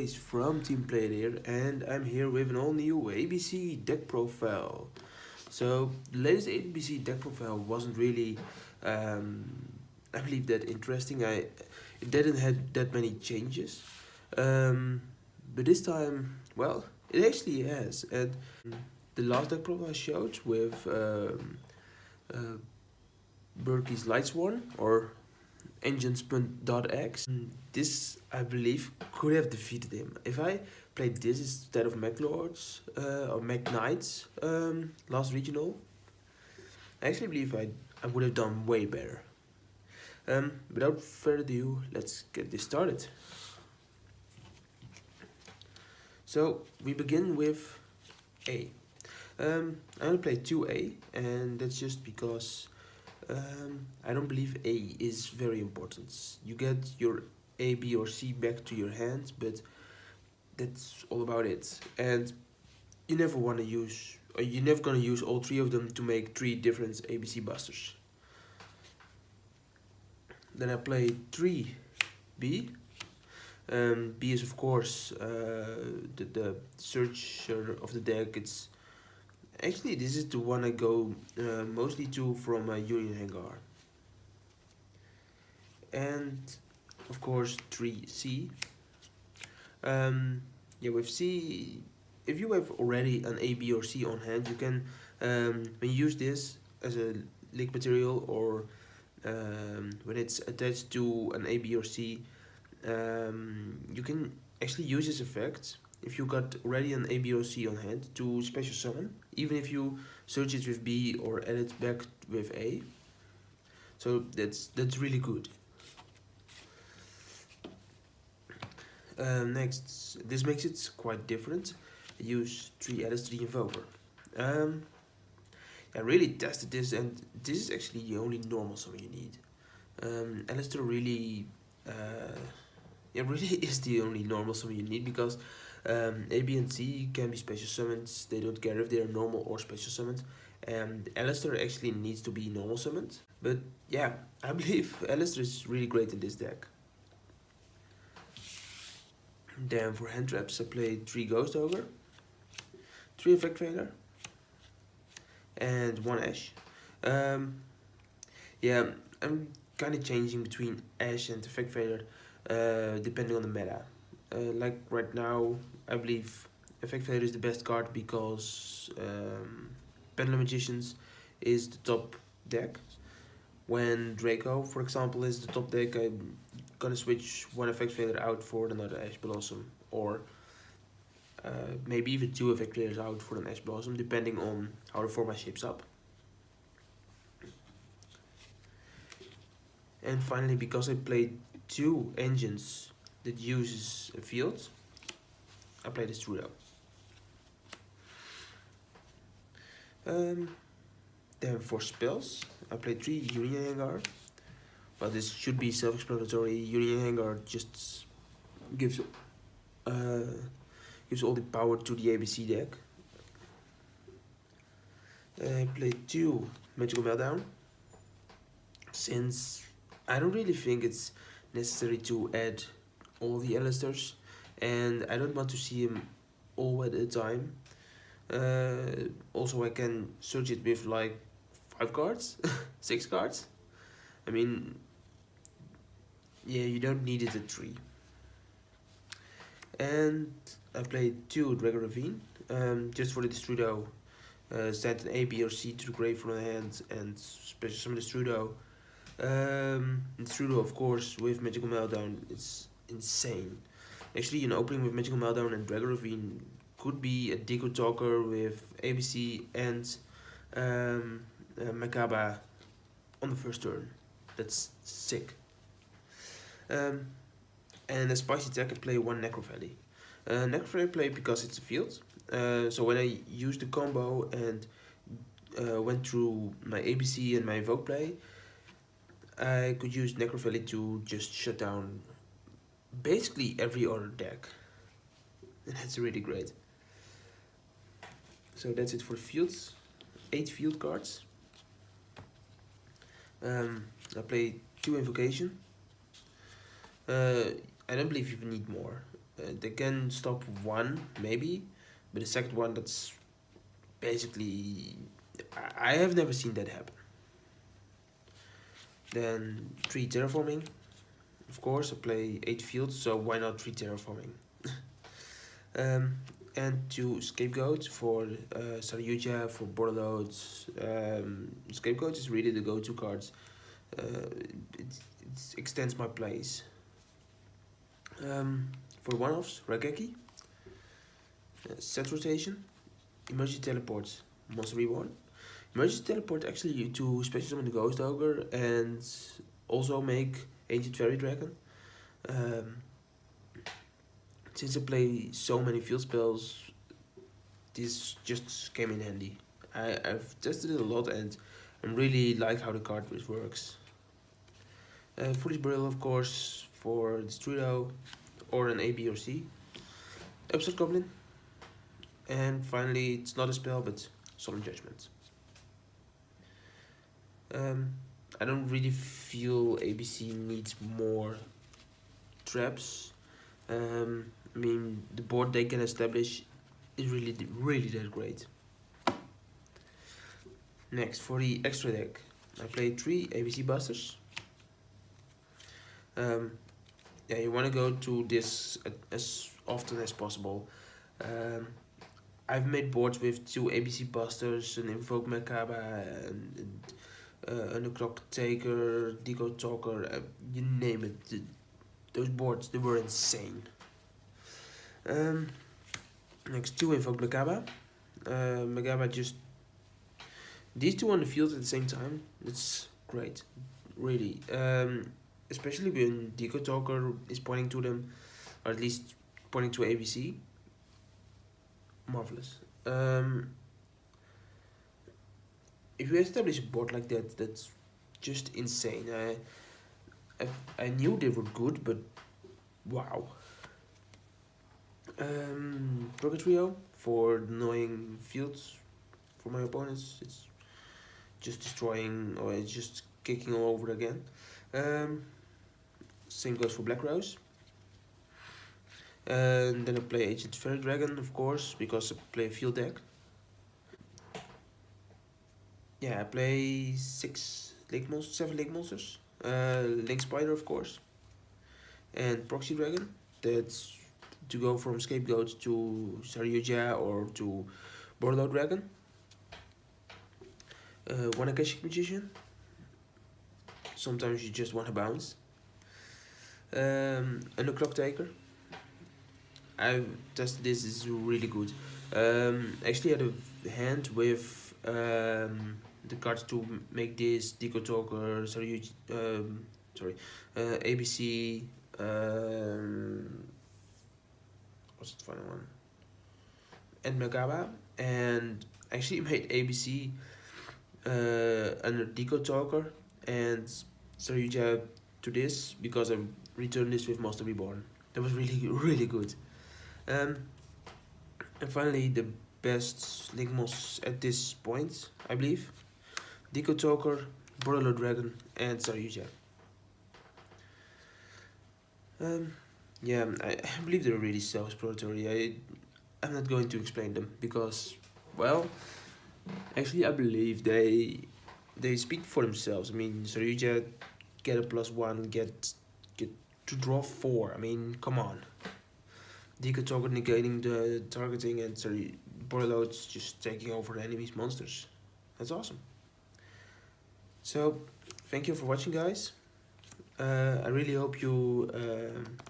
Grace from Team Player here, and I'm here with an all new ABC deck profile. So the latest ABC deck profile wasn't really, I believe, that interesting. It didn't have that many changes, but this time, well, it actually has. And the last deck profile I showed with uh, Berkey's Lightsworn or Engines.x. This, I believe, could have defeated him. If I played this instead of Mech Lords or Mech Knights last regional, I actually believe I would have done way better. Without further ado, let's get this started. So we begin with A. I'm gonna play 2A, and that's just because I don't believe A is very important. You get your A, B, or C back to your hand, but that's all about it. And you never want to use, or you're never gonna use all three of them to make three different ABC busters. Then I play 3B. B is of course the searcher of the deck. It's actually, this is the one I go mostly to from my Union Hangar. And of course 3C. Yeah, with C, if you have already an A, B, or C on hand, you can when you use this as a link material, or when it's attached to an A, B, or C, you can actually use this effect if you got already an A, B, or C on hand to special summon, even if you search it with B or add it back with A. So that's really good. Next, this makes it quite different. I use 3 Alice, 3 Invoker. I really tested this, and this is actually the only normal summon you need. Alistair really, really is the only normal summon you need, because A, B, and C can be special summons. They don't care if they are normal or special summoned. And Alistair actually needs to be normal summoned. But yeah, I believe Alistair is really great in this deck. Then for hand traps, I played 3 Ghost Ogre, 3 Effect Failure, and 1 Ash. Yeah, I'm kind of changing between Ash and Effect Failure depending on the meta. Like right now, I believe Effect Failure is the best card because Pendulum Magicians is the top deck. When Draco, for example, is the top deck, I'm gonna switch one Effect Failure out for another Ash Blossom, or maybe even 2 Effect Failures out for an Ash Blossom, depending on how the format shapes up. And finally, because I played 2 engines that uses a field, I played this Trudeau. Then for spells, I played 3 Union Hangar. But this should be self-explanatory. Union Hangar just gives all the power to the ABC deck. I played 2 Magical Meltdown, since I don't really think it's necessary to add all the Alistairs, and I don't want to see him all at a time. Also, I can search it with like 5 cards, 6 cards. I mean, yeah, you don't need it at 3. And I played 2 Dragon Ravine, just for the Destrudo. Send an A, B, or C to the grave from the hand and special summon the Destrudo. Destrudo, of course, with Magical Meltdown, it's insane. Actually, an opening with Magical Meltdown and Dragon Ravine could be a Deco Talker with ABC and Makaba on the first turn. That's sick. And a spicy attack, I play 1 Necro Valley. Necro Valley I play because it's a field. So when I used the combo and went through my ABC and my Invoke play, I could use Necro Valley to just shut down basically every other deck. And that's really great. So that's it for the fields. 8 field cards. I play 2 Invocation. I don't believe you need more. They can stop one maybe, but the second one, that's basically, I have never seen that happen. Then 3 terraforming. Of course, I play 8 fields, so why not 3 terraforming? um, and 2 scapegoat for Saryuja, for Borderloads. Scapegoat is really the go-to cards. Uh, it, it extends my plays. For one-offs, Rageki, set rotation, emergency teleport, monster reborn. Emergency teleport actually to special summon the Ghost Ogre and also make Ancient Fairy Dragon. Um, since I play so many field spells, this just came in handy. I've tested it a lot and I really like how the card works. Foolish Burial, of course, for Destrudo or an A, B, or C. Upset Goblin. And finally, it's not a spell, but Solemn Judgment. I don't really feel ABC needs more traps. I mean, the board they can establish is really that great. Next, for the extra deck, I played 3 ABC Busters. Yeah, you want to go to this as often as possible. I've made boards with 2 ABC Busters, an Invoke Makaba, and an Clock Taker, Deco Talker, you name it. Those boards, they were insane. Next, 2 Invoke Makaba. Makaba just... These 2 on the field at the same time, it's great. Really. Especially when Deco Talker is pointing to them, or at least pointing to ABC. Marvelous. If you establish a board like that, that's just insane. I knew they were good, but wow. Rocket Trio for annoying fields for my opponents. It's just destroying, or it's just kicking all over again. Same goes for Black Rose. And then I play Ancient Fairy Dragon, of course, because I play a field deck. Yeah, I play 7 Lake Monsters. Link Spider, of course. And Proxy Dragon. That's to go from Scapegoat to Saryuja or to Borderload Dragon. One Akashic Magician. Sometimes you just want to bounce. And a Clock Taker. I've tested this, is really good. Actually had a hand with the cards to make this Deco Talker, ABC, what's the final one? And Magaba, and actually made ABC under Deco Talker and Saryuja to this because I returned this with Monster Reborn. That was really good. And finally, the best Link Moss at this point, I believe. Deco Talker, Borderload Dragon, and Saryuja. Yeah, I believe they're really self-explanatory. I'm not going to explain them because, well, actually I believe they speak for themselves. I mean, Saryuja get a +1, get to draw 4. I mean, come on. Deco Talker negating the targeting and Borderload's just taking over the enemy's monsters. That's awesome. So, thank you for watching, guys. I really hope you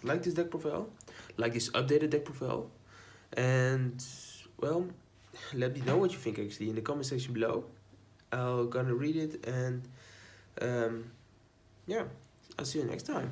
like this deck profile, like this updated deck profile, and well, let me know what you think actually in the comment section below. I'll gonna read it, and yeah, I'll see you next time.